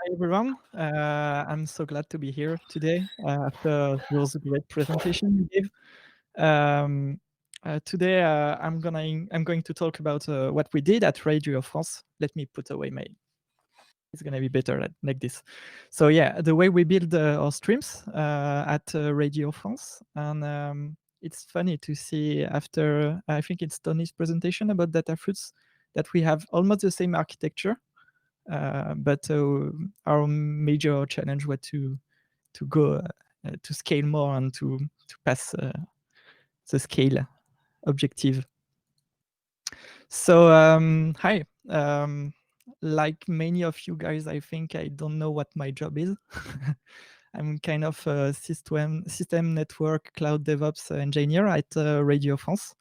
Hi everyone. I'm so glad to be here today after those great presentation you gave. Today I'm going to talk about what we did at Radio France. Let me put away my. It's gonna be better like this. So yeah, the way we build our streams at Radio France, and it's funny to see after I think it's Tony's presentation about data fruits that we have almost the same architecture. But our major challenge was to go to scale more and to pass the scale objective. So hi. Like many of you guys, I think I don't know what my job is. I'm kind of a system network cloud DevOps engineer at Radio France.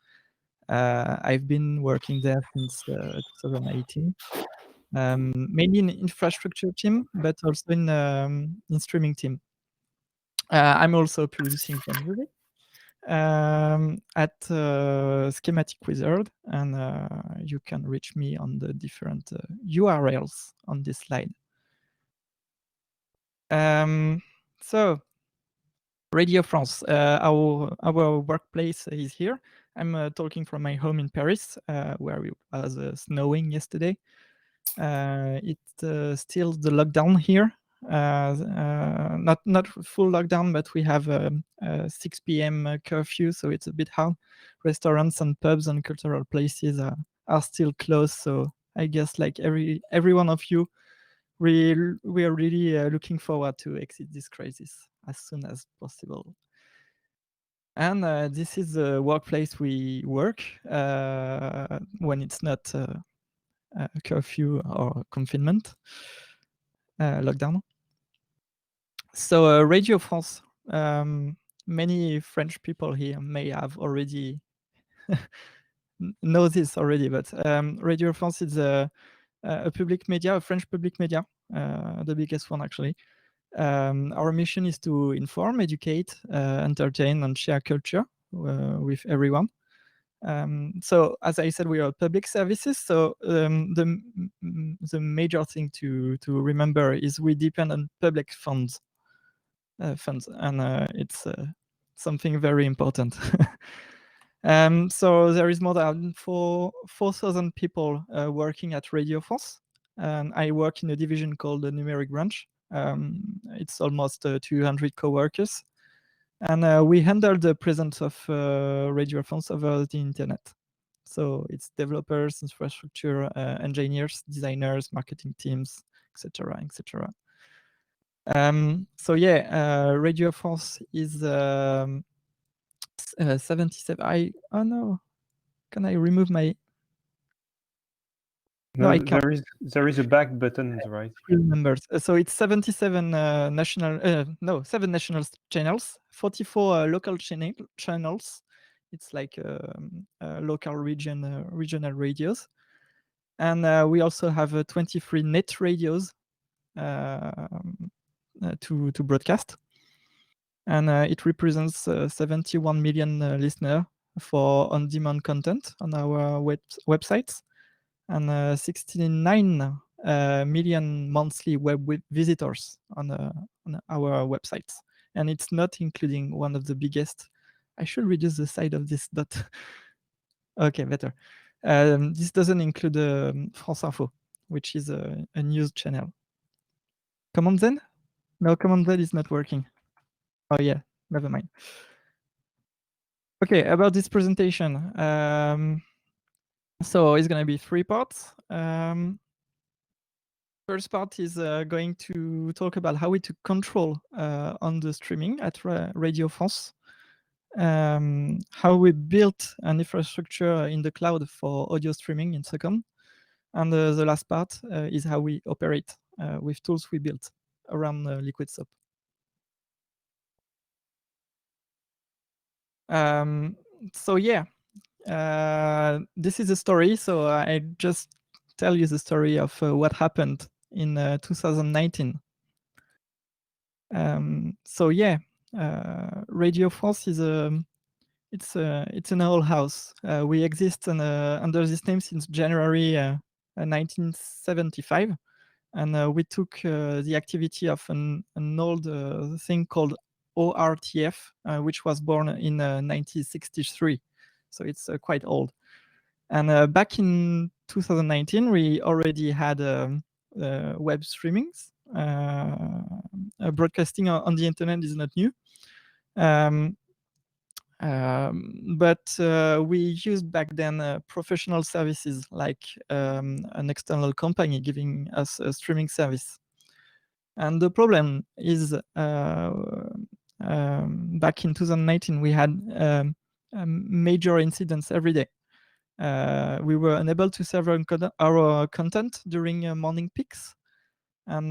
I've been working there since 2018. Mainly in infrastructure team, but also in streaming team. I'm also producing some music at Schematic Wizard, and you can reach me on the different URLs on this slide. So, Radio France, our workplace is here. I'm talking from my home in Paris, where it was snowing yesterday. It's still the lockdown here. Not full lockdown, but we have a 6 p.m. curfew, so it's a bit hard. Restaurants and pubs and cultural places are still closed. So I guess like every one of you, we are really looking forward to exit this crisis as soon as possible. And this is the workplace we work when it's not curfew or confinement, lockdown. So Radio France, many French people here may have already know this already, but Radio France is a public media, a French public media, the biggest one actually. Our mission is to inform, educate, entertain, and share culture with everyone. So as I said, we are public services. So the major thing to remember is we depend on public funds, and it's something very important. So there is more than 4,000 people working at Radio France, and I work in a division called the Numeric Branch. It's almost 200 co-workers. And we handle the presence of Radio France over the internet. So it's developers, infrastructure engineers, designers, marketing teams, etc., etc. So yeah, Radio France is 77. Oh no, can I remove my? No, I can't. There is a back button, right? Numbers. So it's 77 7 national channels, 44 local channels. It's like local regional radios, and we also have 23 net radios to broadcast, and it represents 71 million listeners for on-demand content on our websites, and 69 million monthly web visitors on our websites. And it's not including one of the biggest. I should reduce the size of this dot. Okay, better. This doesn't include France Info, which is a news channel. Command Z? No, Command Z is not working. Oh yeah, never mind. Okay, about this presentation. So it's going to be 3 parts. First part is going to talk about how we took control on the streaming at Radio France, how we built an infrastructure in the cloud for audio streaming in second, and the last part is how we operate with tools we built around Liquidsoap. So yeah, this is a story. So I just tell you the story of what happened in 2019. So yeah, Radio France is it's an old house. We exist under this name since January 1975, and we took the activity of an old thing called ORTF, which was born in 1963, so it's quite old. And back in 2019, we already had web streamings. Broadcasting on the internet is not new. But we used back then professional services like an external company giving us a streaming service. And the problem is back in 2019, we had major incidents every day. We were unable to serve our content during morning peaks, and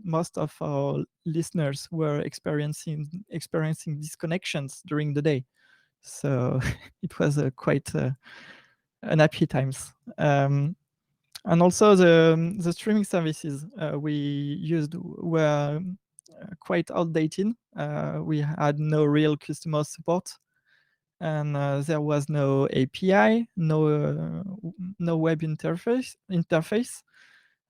most of our listeners were experiencing disconnections during the day. So it was quite unhappy times. And also the streaming services we used were quite outdated. We had no real customer support, and there was no API, no web interface,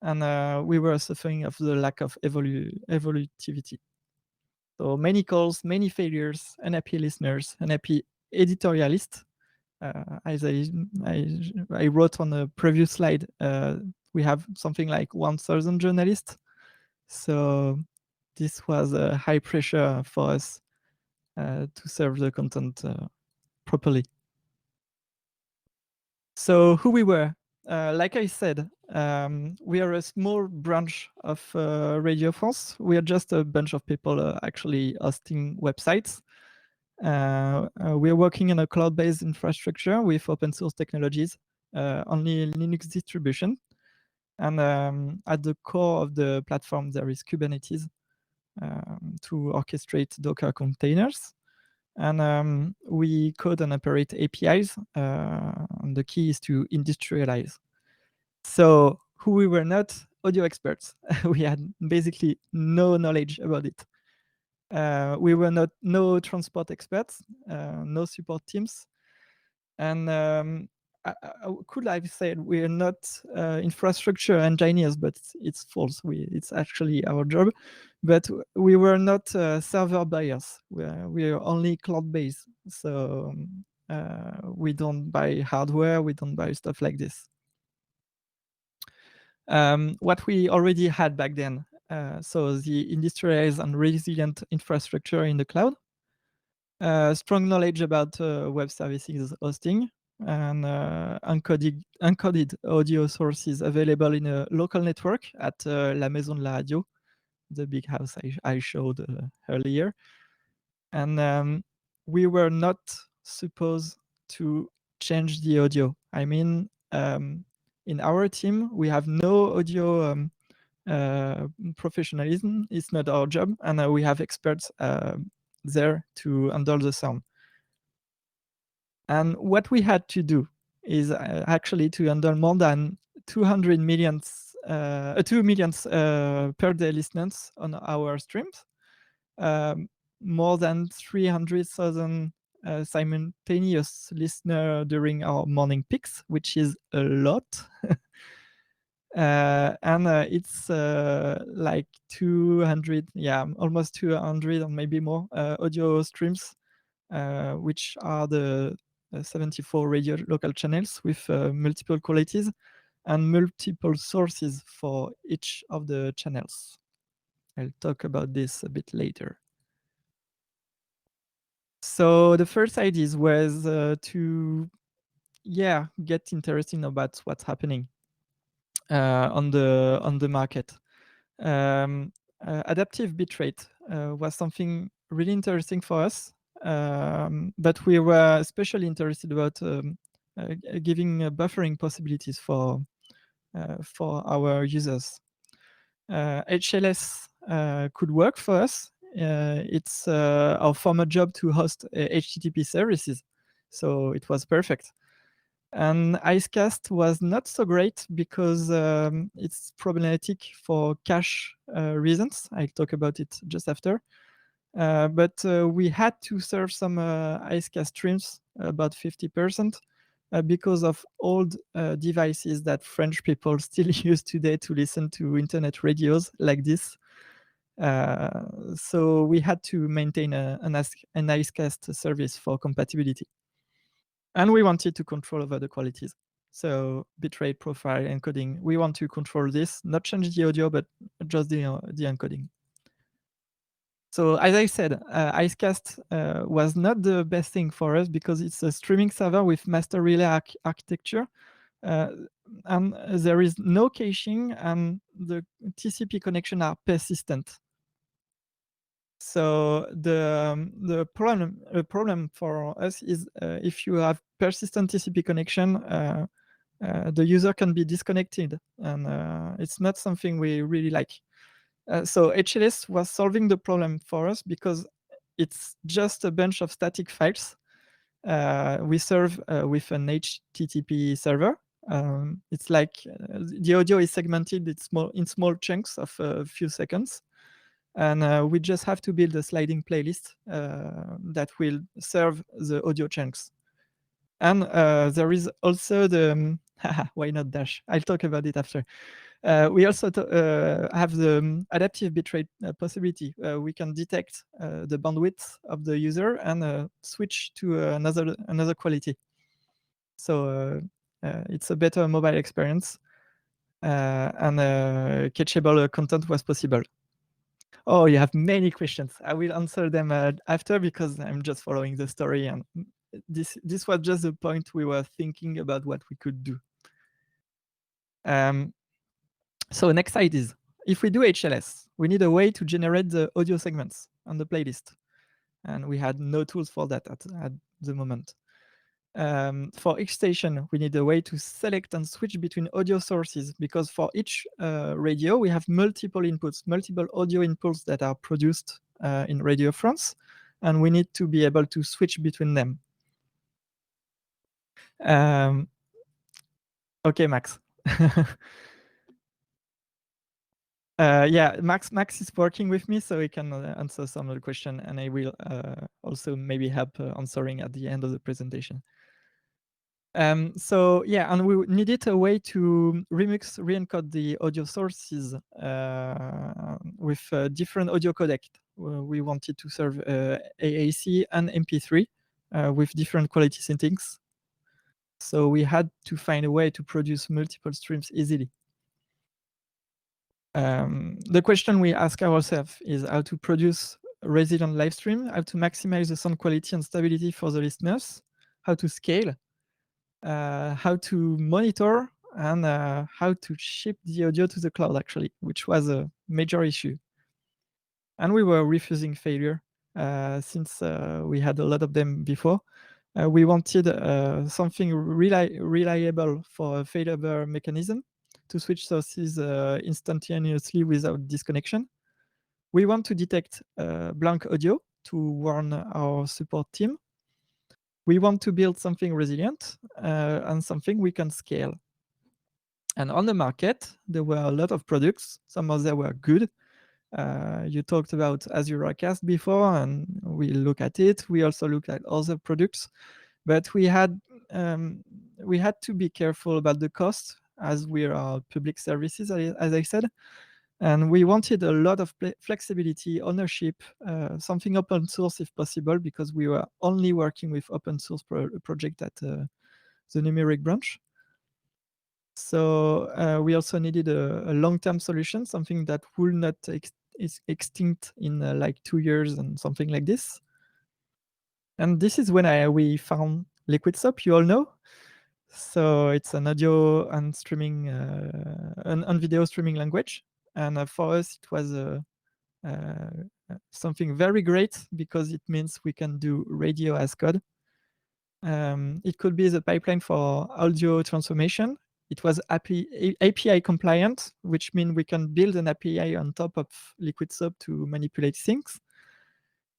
and we were suffering of the lack of evolutivity. So many calls, many failures, unhappy listeners, unhappy editorialists. As I wrote on the previous slide, we have something like 1,000 journalists. So this was a high pressure for us to serve the content properly. So who we were, like I said, we are a small branch of Radio France. We are just a bunch of people actually hosting websites. We are working in a cloud-based infrastructure with open source technologies, only Linux distribution. And at the core of the platform, there is Kubernetes to orchestrate Docker containers. And we code and operate APIs. And the key is to industrialize. So who we were not audio experts. We had basically no knowledge about it. We were no transport experts, no support teams. And I could have said we're not infrastructure engineers, but it's false. It's actually our job. But we were not server buyers. We are only cloud-based. So we don't buy hardware. We don't buy stuff like this. What we already had back then, so the industrialized and resilient infrastructure in the cloud, strong knowledge about web services hosting, and encoded audio sources available in a local network at La Maison de la Radio, the big house I showed earlier. And we were not supposed to change the audio. I mean, in our team, we have no audio professionalism. It's not our job, and we have experts there to handle the sound. And what we had to do is actually to handle more than 2 million per day listeners on our streams, more than 300,000 simultaneous listeners during our morning peaks, which is a lot. And it's like 200, almost 200 or maybe more audio streams, which are the 74 radio local channels with multiple qualities and multiple sources for each of the channels. I'll talk about this a bit later. So the first idea was to get interested about what's happening on the market. Adaptive bitrate was something really interesting for us, but we were especially interested about giving buffering possibilities for our users. HLS could work for us. It's our former job to host HTTP services, so it was perfect. And Icecast was not so great because it's problematic for cache reasons. I'll talk about it just after. But we had to serve some Icecast streams, about 50%, because of old devices that French people still use today to listen to internet radios like this. So we had to maintain an icecast service for compatibility. And we wanted to control over the qualities. So bitrate, profile, encoding. We want to control this, not change the audio, but just the encoding. So as I said, Icecast was not the best thing for us because it's a streaming server with master relay architecture. And there is no caching and the TCP connection are persistent. So the problem for us is if you have persistent TCP connection, the user can be disconnected, and it's not something we really like. So HLS was solving the problem for us because it's just a bunch of static files. We serve with an HTTP server. It's like the audio is segmented in small chunks of a few seconds. And we just have to build a sliding playlist that will serve the audio chunks. And there is also the, why not dash? I'll talk about it after. We also have the adaptive bitrate possibility. We can detect the bandwidth of the user and switch to another quality. So it's a better mobile experience, and cacheable content was possible. Oh, you have many questions. I will answer them after because I'm just following the story, and this was just the point we were thinking about what we could do. So next slide is, if we do HLS, we need a way to generate the audio segments on the playlist. And we had no tools for that at the moment. For each station, we need a way to select and switch between audio sources because for each radio, we have multiple inputs, multiple audio inputs that are produced in Radio France, and we need to be able to switch between them. Okay, Max. Yeah, Max is working with me, so he can answer some of the question, and I will also maybe help answering at the end of the presentation. So yeah, and we needed a way to re-encode the audio sources with different audio codec. We wanted to serve AAC and MP3 with different quality settings. So we had to find a way to produce multiple streams easily. The question we ask ourselves is how to produce a resilient live stream, how to maximize the sound quality and stability for the listeners, how to scale, how to monitor, and how to ship the audio to the cloud, actually, which was a major issue. And we were refusing failure since we had a lot of them before. We wanted something reliable for a failover mechanism to switch sources instantaneously without disconnection. We want to detect blank audio to warn our support team. We want to build something resilient and something we can scale. And on the market, there were a lot of products. Some of them were good. You talked about Azure Acast before, and we look at it. We also look at other products, but we had to be careful about the cost as we are public services, as I said. And we wanted a lot of flexibility, ownership, something open source if possible, because we were only working with open source project at the numeric branch. So we also needed a long-term solution, something that will not is extinct in like 2 years and something like this. And this is when we found Liquidsoap, you all know. So it's an audio and streaming, and video streaming language. And for us, it was something very great because it means we can do radio as code. It could be the pipeline for audio transformation. It was API compliant, which means we can build an API on top of Liquidsoap to manipulate things.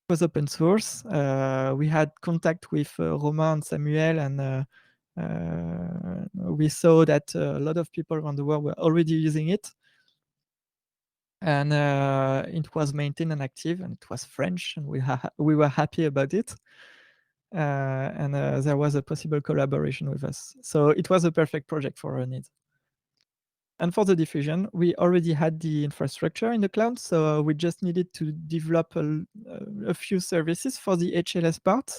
It was open source. We had contact with Romain and Samuel, and we saw that a lot of people around the world were already using it. And it was maintained and active, and it was French, and we were happy about it. and there was a possible collaboration with us. So it was a perfect project for our needs. And for the diffusion, we already had the infrastructure in the cloud, so we just needed to develop a few services for the HLS part.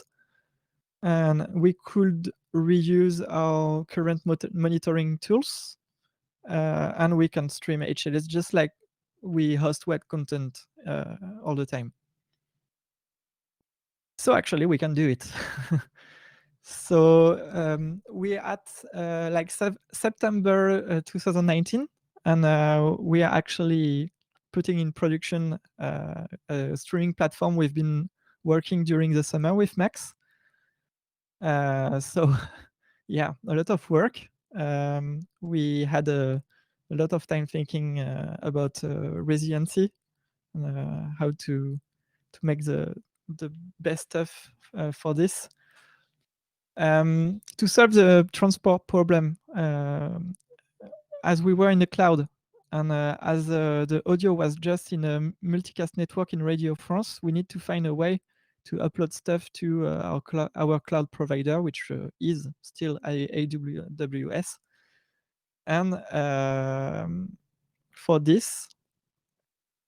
And we could reuse our current monitoring tools, and we can stream HLS just like we host web content all the time. So actually, we can do it. So we are at like September 2019, and we are actually putting in production a streaming platform we've been working during the summer with Max. So yeah, a lot of work. We had a lot of time thinking about resiliency, how to make the best stuff for this. To solve the transport problem, as we were in the cloud, and as the audio was just in a multicast network in Radio France, we need to find a way to upload stuff to our cloud provider, which is still AWS. And for this,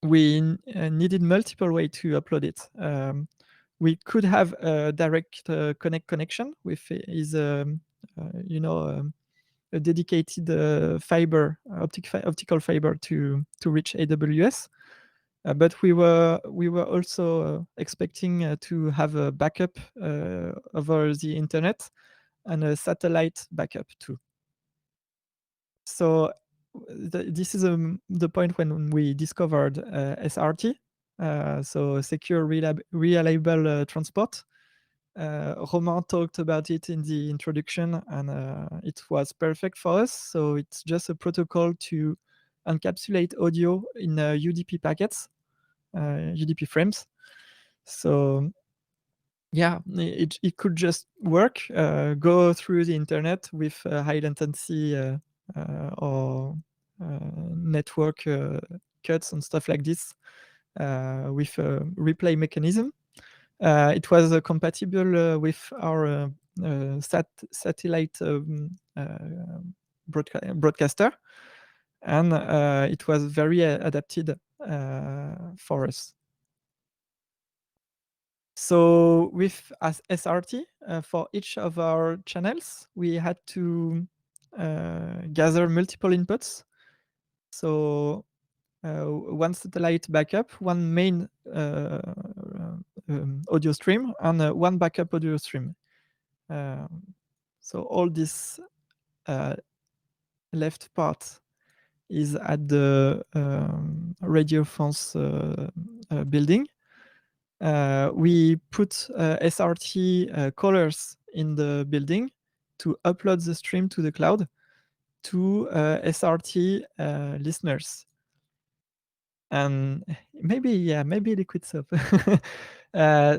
we needed multiple ways to upload it. We could have a direct connection with his, a dedicated optical fiber to reach AWS. But we were also expecting to have a backup over the internet and a satellite backup too. So this is the point when we discovered SRT, so secure, reliable transport. Romain talked about it in the introduction, and it was perfect for us. So it's just a protocol to encapsulate audio in UDP packets, UDP frames. So yeah, it could just work, go through the internet with high latency or network cuts and stuff like this with a replay mechanism. It was compatible with our satellite broadcaster, and it was very adapted for us. So with SRT, for each of our channels, we had to gather multiple inputs. So one satellite backup, one main audio stream, and one backup audio stream. So all this left part is at the Radio France building. We put SRT colors in the building to upload the stream to the cloud to SRT listeners. And maybe Liquidsoap.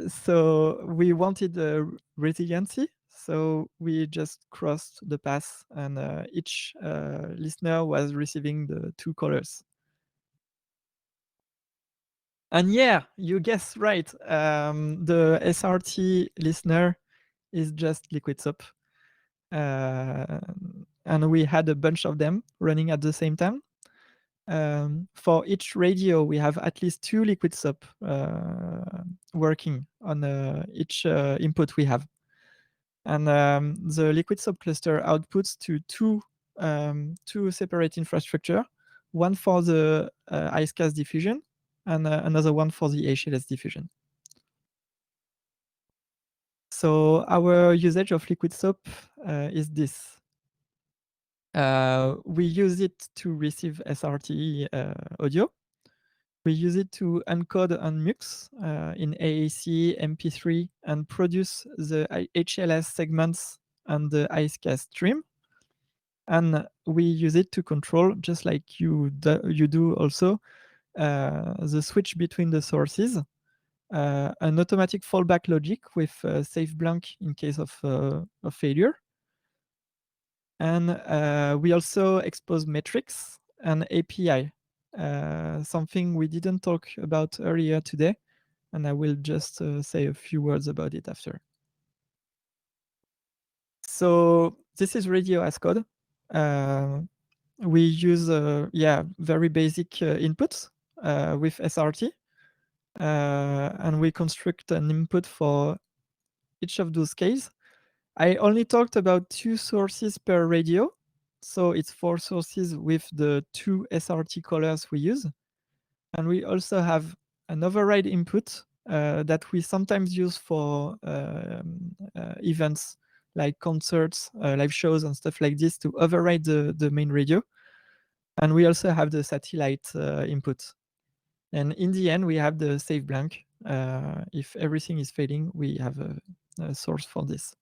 So we wanted resiliency, so we just crossed the path, and each listener was receiving the two colors. And yeah, you guessed right. The SRT listener is just Liquidsoap. And we had a bunch of them running at the same time. For each radio, we have at least two Liquidsoap working on each input we have. And the Liquidsoap cluster outputs to two separate infrastructure, one for the IceCast diffusion and another one for the HLS diffusion. So our usage of Liquidsoap is this. We use it to receive SRT audio. We use it to encode and mux in AAC, MP3, and produce the HLS segments and the IceCast stream. And we use it to control, just like you do also, the switch between the sources, an automatic fallback logic with safe blank in case of failure. And we also expose metrics and API, something we didn't talk about earlier today, and I will just say a few words about it after. So this is radio as code. We use very basic inputs with SRT, and we construct an input for each of those cases. I only talked about 2 sources per radio, so it's 4 sources with the 2 SRT colors we use. And we also have an override input that we sometimes use for events like concerts, live shows and stuff like this to override the main radio. And we also have the satellite input. And in the end, we have the save blank. If everything is failing, we have a source for this.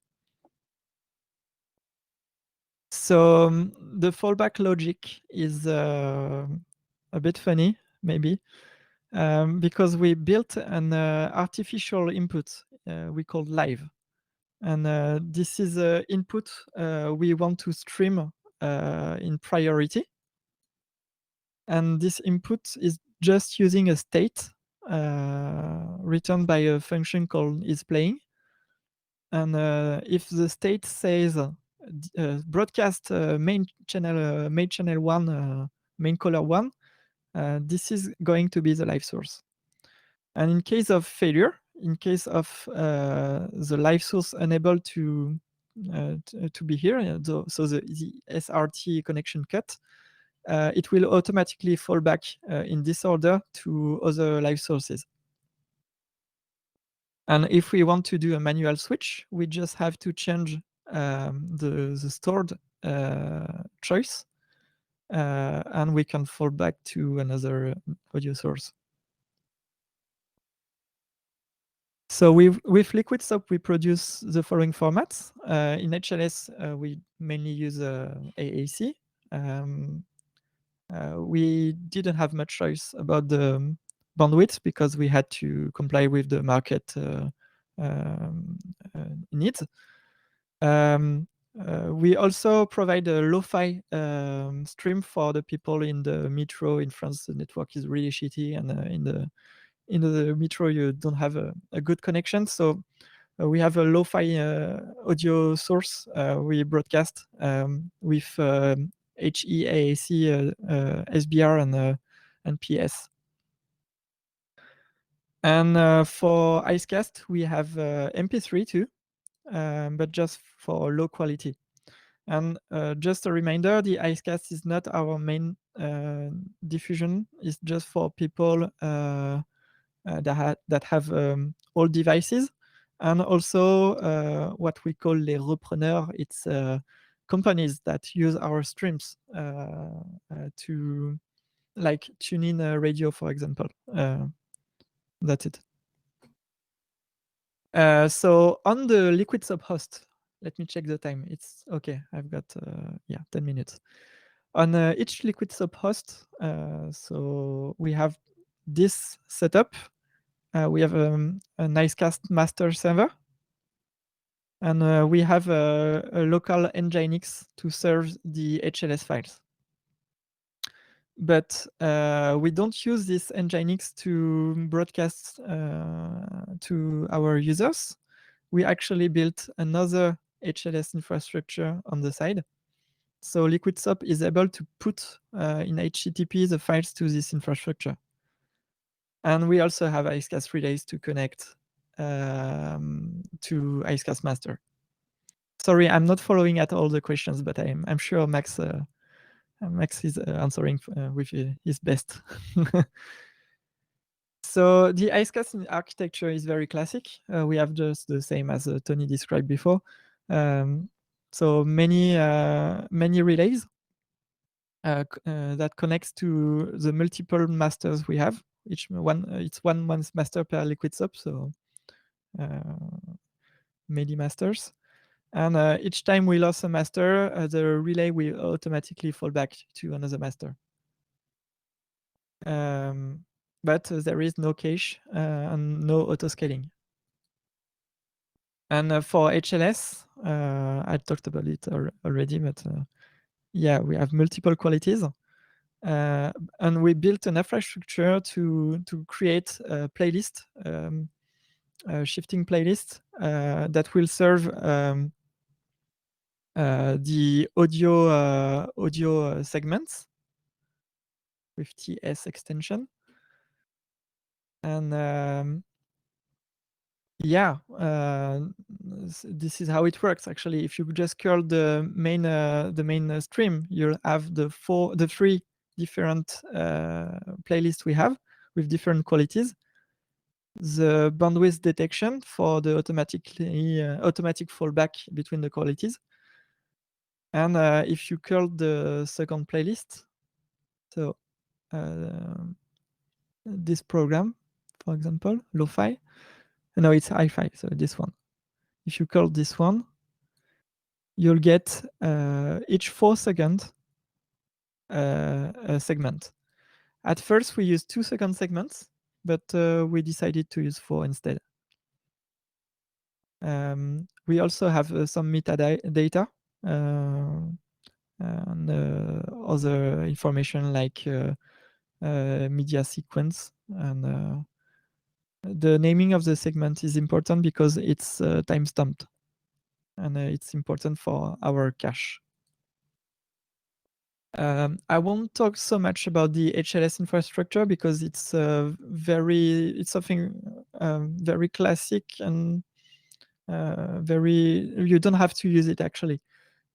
So the fallback logic is a bit funny, maybe, because we built an artificial input we called live. And this is an input we want to stream in priority. And this input is just using a state returned by a function called isPlaying. And if the state says broadcast main channel 1, main color 1, this is going to be the live source. And in case of failure, in case of the live source unable to be here, so the SRT connection cut, it will automatically fall back in this order to other live sources. And if we want to do a manual switch, we just have to change the stored choice, and we can fall back to another audio source. So with Liquidsoap, we produce the following formats. In HLS, we mainly use AAC. We didn't have much choice about the bandwidth because we had to comply with the market needs. We also provide a lo-fi stream for the people in the metro in France. The network is really shitty, and in the metro you don't have a good connection. So we have a lo-fi audio source we broadcast with HEAAC, SBR, and PS. And for Icecast, we have MP3 too, but just for low quality. And just a reminder, the Icecast is not our main diffusion. It's just for people that have old devices. And also what we call les repreneurs. It's companies that use our streams to like tune in a radio, for example. That's it. So on the Liquidsoap host, let me check the time. It's okay. I've got 10 minutes. On each Liquidsoap host, so we have this setup. We have a Nicecast master server, and we have a local Nginx to serve the HLS files. But we don't use this Nginx to broadcast to our users. We actually built another HLS infrastructure on the side. So Liquidsoap is able to put in HTTP the files to this infrastructure. And we also have Icecast relays to connect to Icecast master. Sorry, I'm not following at all the questions, but I'm sure Max is answering with his best. So the Icecast architecture is very classic. We have just the same as Tony described before. So many relays that connects to the multiple masters we have. Each one, it's one master per Liquidsoap, so many masters. And each time we lost a master, the relay will automatically fall back to another master. But there is no cache and no auto-scaling. And for HLS, I talked about it already, but yeah, we have multiple qualities. And we built an infrastructure to create a playlist, a shifting playlist that will serve the audio segments with TS extension. And yeah, this is how it works. Actually, if you just curl the main stream, you'll have the three different playlists we have with different qualities. The bandwidth detection for the automatic fallback between the qualities. And if you curl the second playlist, so this program, for example, lo-fi, no, it's hi-fi, so this one. If you curl this one, you'll get each 4 seconds a segment. At first, we used 2-second segments, but we decided to use 4 instead. We also have some metadata and other information like media sequence. And the naming of the segment is important because it's time-stamped, and it's important for our cache. I won't talk so much about the HLS infrastructure because it's something very classic and you don't have to use it actually.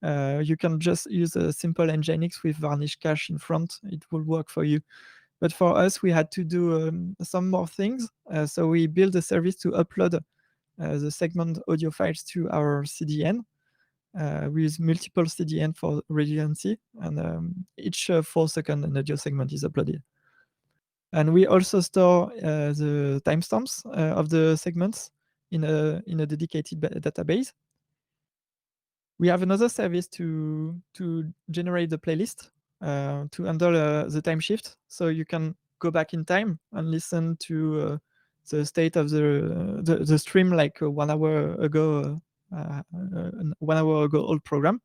You can just use a simple Nginx with varnish cache in front. It will work for you. But for us, we had to do some more things. So we built a service to upload the segment audio files to our CDN. We use multiple CDN for redundancy, and each 4-second an audio segment is uploaded. And we also store the timestamps of the segments in a dedicated database. We have another service to generate the playlist to handle the time shift, so you can go back in time and listen to the state of the stream like 1 hour ago, 1 hour ago old program,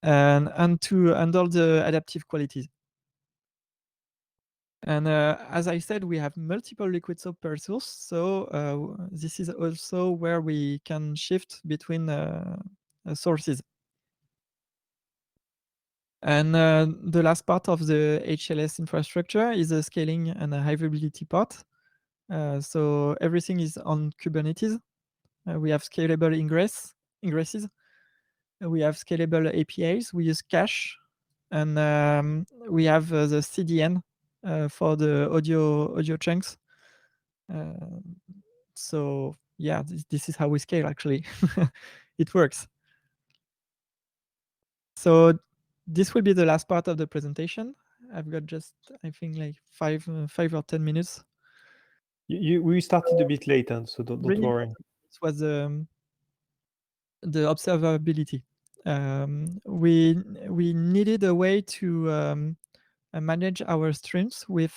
and to handle the adaptive qualities. And as I said, we have multiple Liquidsoap per source, so this is also where we can shift between sources. And the last part of the HLS infrastructure is the scaling and the high availability part. So everything is on Kubernetes. We have scalable ingresses. We have scalable APIs. We use cache, and we have the CDN for the audio chunks. So yeah, this is how we scale actually. It works. So this will be the last part of the presentation. I've got just, I think, like 5 or 10 minutes. We started a bit late, so don't worry. This was the observability. We needed a way to manage our streams with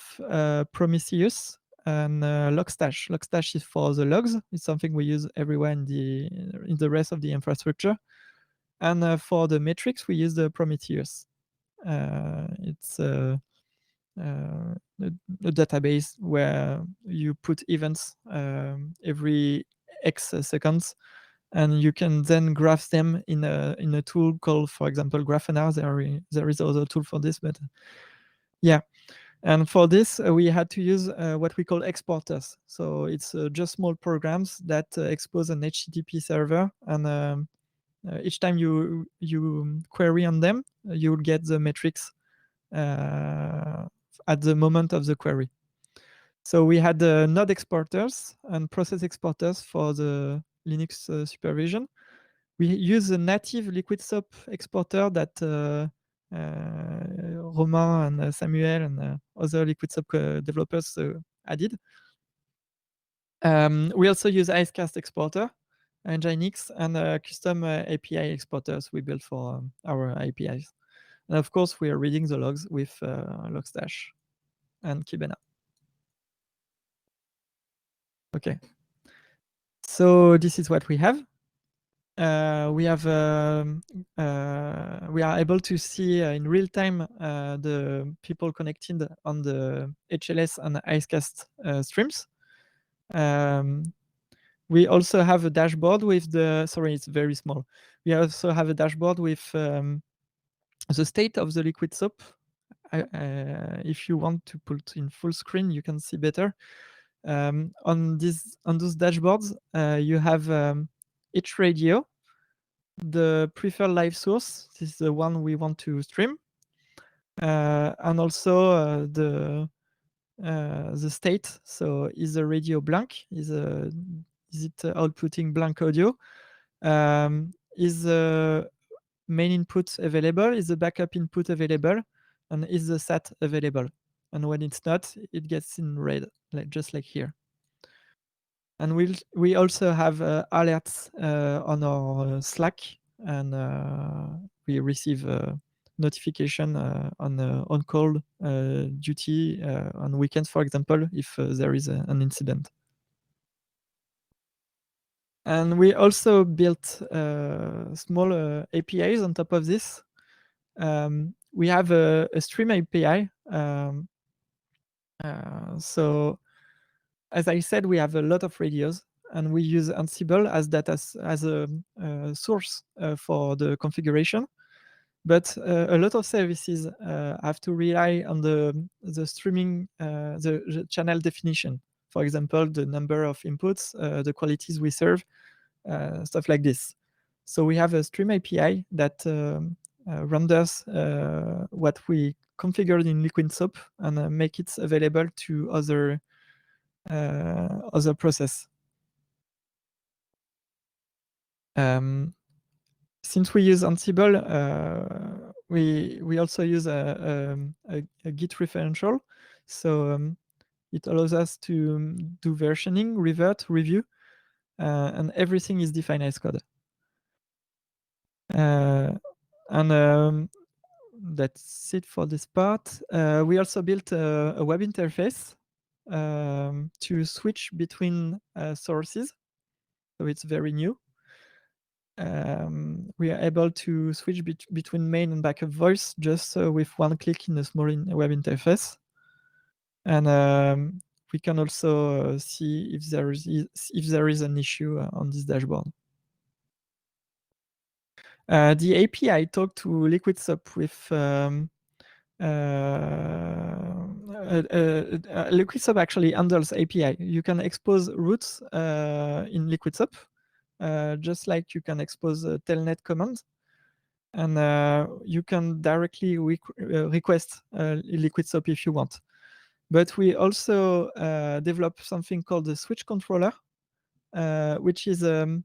Prometheus and Logstash. Logstash is for the logs. It's something we use everywhere in the rest of the infrastructure. And for the metrics, we use the Prometheus. It's a database where you put events every X seconds, and you can then graph them in a tool called, for example, Grafana. There is other tool for this, but yeah. And for this, we had to use what we call exporters. So it's just small programs that expose an HTTP server, and each time you query on them, you will get the metrics at the moment of the query. So we had the node exporters and process exporters for the Linux supervision. We use a native Liquidsoap exporter that Romain and Samuel and other Liquidsoap developers added. We also use Icecast exporter, Nginx, and custom API exporters we built for our APIs. And of course, we are reading the logs with Logstash and Kibana. Okay. So this is what we have. We are able to see in real time the people connected on the HLS and Icecast streams. We also have a dashboard with the, sorry, it's very small. We also have a dashboard with the state of the Liquidsoap. If you want to put in full screen, you can see better. On those dashboards, you have each radio, the preferred live source. This is the one we want to stream, and also the state. So is the radio blank? Is it outputting blank audio? Is the main input available? Is the backup input available? And is the SAT available? And when it's not, it gets in red, like just like here. And we also have alerts on our Slack, and we receive notification on on-call duty on weekends, for example, if there is an incident. And we also built small APIs on top of this. We have a stream API. So as I said, we have a lot of radios, and we use Ansible as data as a source for the configuration. But a lot of services have to rely on the streaming, the channel definition. For example, the number of inputs, the qualities we serve, stuff like this. So we have a stream API that renders what we configured in Liquidsoap and make it available to other process. Since we use Ansible, we also use a Git referential. So it allows us to do versioning, revert, review, and everything is defined as code. And that's it for this part. We also built a web interface to switch between sources. So it's very new. We are able to switch between main and backup voice just with one click in a small web interface. And we can also see if there is an issue on this dashboard. The API talked to Liquidsoap with Liquidsoap actually handles API. You can expose routes in Liquidsoap, just like you can expose a telnet command, and you can directly request Liquidsoap if you want. But we also develop something called the switch controller, which is a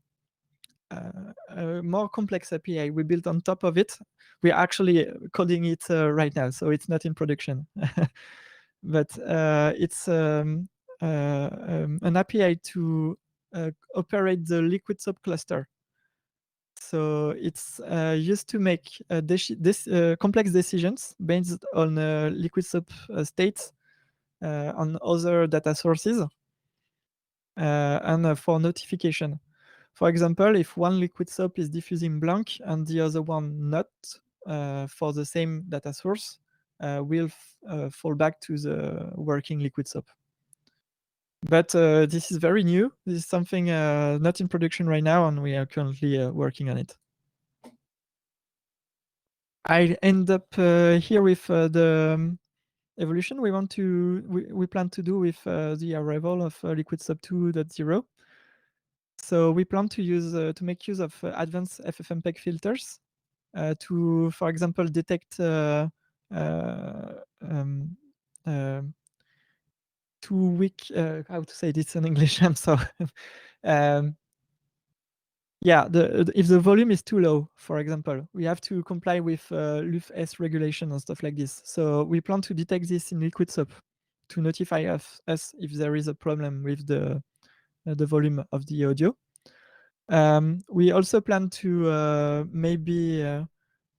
more complex API we built on top of it. We're actually coding it right now, so it's not in production. But it's an API to operate the Liquidsoap cluster. So it's used to make complex decisions based on Liquidsoap states on other data sources and for notification. For example, if one Liquidsoap is diffusing blank and the other one not for the same data source, we'll fall back to the working Liquidsoap. But this is very new. This is something not in production right now, and we are currently working on it. I end up here with the evolution we plan to do with the arrival of Liquidsoap 2.0. So we plan to use to make use of advanced FFmpeg filters to, for example, detect too weak. How to say this in English? I'm sorry. Yeah, if the volume is too low, for example, we have to comply with LUFS regulation and stuff like this. So we plan to detect this in Liquidsoap to notify us if there is a problem with the volume of the audio. We also plan to maybe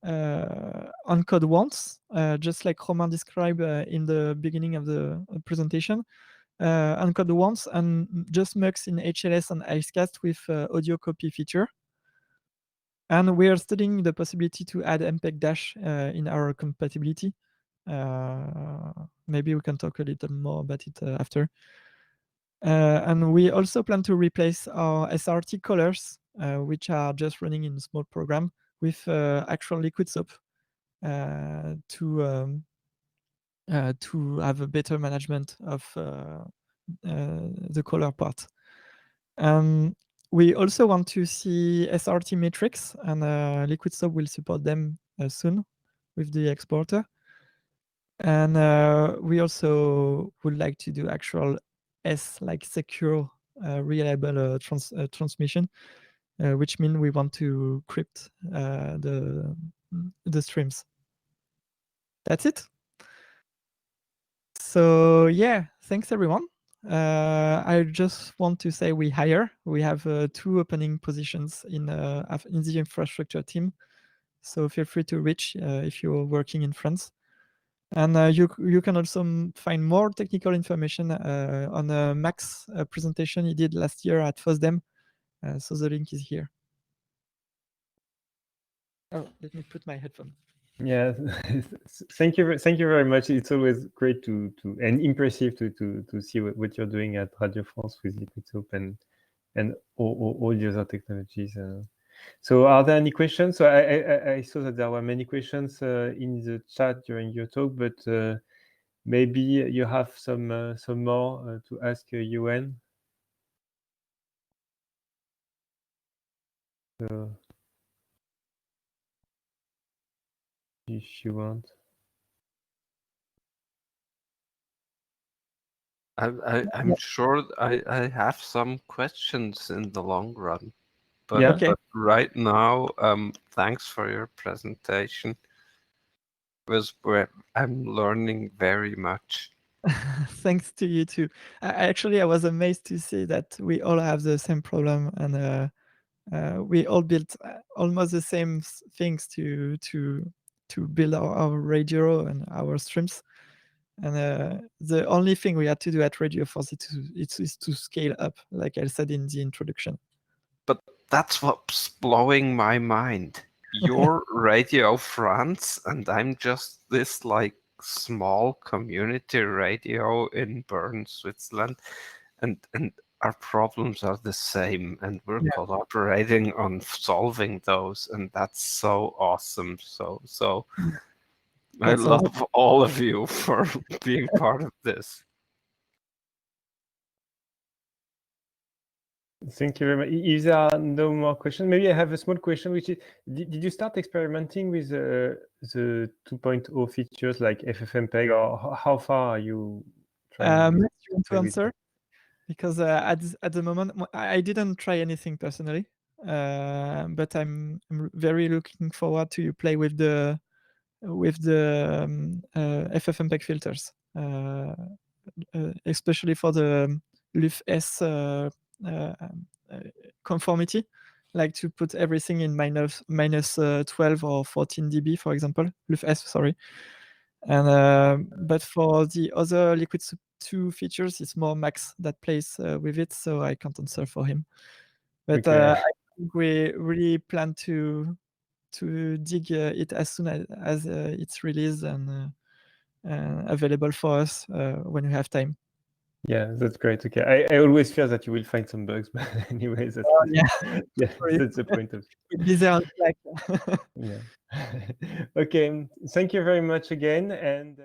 encode once, just like Romain described in the beginning of the presentation. Encode once and just mux in HLS and Icecast with audio copy feature. And we are studying the possibility to add MPEG dash in our compatibility. Maybe we can talk a little more about it after. And we also plan to replace our SRT colors, which are just running in a small program, with actual Liquidsoap to have a better management of the color part. We also want to see SRT metrics, and Liquidsoap will support them soon with the exporter. And we also would like to do actual like secure, reliable transmission, which means we want to crypt the streams. That's it. So yeah, thanks everyone. I just want to say we have 2 opening positions in the infrastructure team. So feel free to reach if you're working in France. And you can also find more technical information on Max presentation he did last year at FOSDEM. So the link is here. Oh, let me put my headphone. Yeah, thank you very much. It's always great to and impressive to see what you're doing at Radio France with Liquidsoap and all the other technologies. So are there any questions? So I saw that there were many questions in the chat during your talk, but maybe you have some more to ask Youenn. So if you want. I'm sure I have some questions in the long run, but, Yeah. Okay. but right now, thanks for your presentation. Was where I'm learning very much. Thanks to you too. I was amazed to see that we all have the same problem, and we all built almost the same things to build our radio and our streams. And the only thing we had to do at Radio Force is to scale up, like I said in the introduction. But that's what's blowing my mind. You're Radio France, and I'm just this like small community radio in Bern, Switzerland, and our problems are the same, and we're collaborating on solving those, and that's so awesome. So I That's love awesome. all of you for being part of this. Thank you very much. If there are no more questions, maybe I have a small question, which is, did you start experimenting with the 2.0 features like FFmpeg, or how far are you trying Max, you want to play with answer? Because at the moment, I didn't try anything personally, but I'm very looking forward to play with the FFmpeg filters, especially for the LUF-S conformity, like to put everything in minus 12 or 14 dB, for example, LUF-S, sorry. And but for the other Liquidsoap 2 features, it's more Max that plays with it, so I can't answer for him. But Okay. I think we really plan to dig it as soon as it's released and available for us when we have time. Yeah, that's great. Okay, I always fear that you will find some bugs, but anyway, that's yeah, that's the point of We'll be there on Slack. yeah. Okay, thank you very much again, and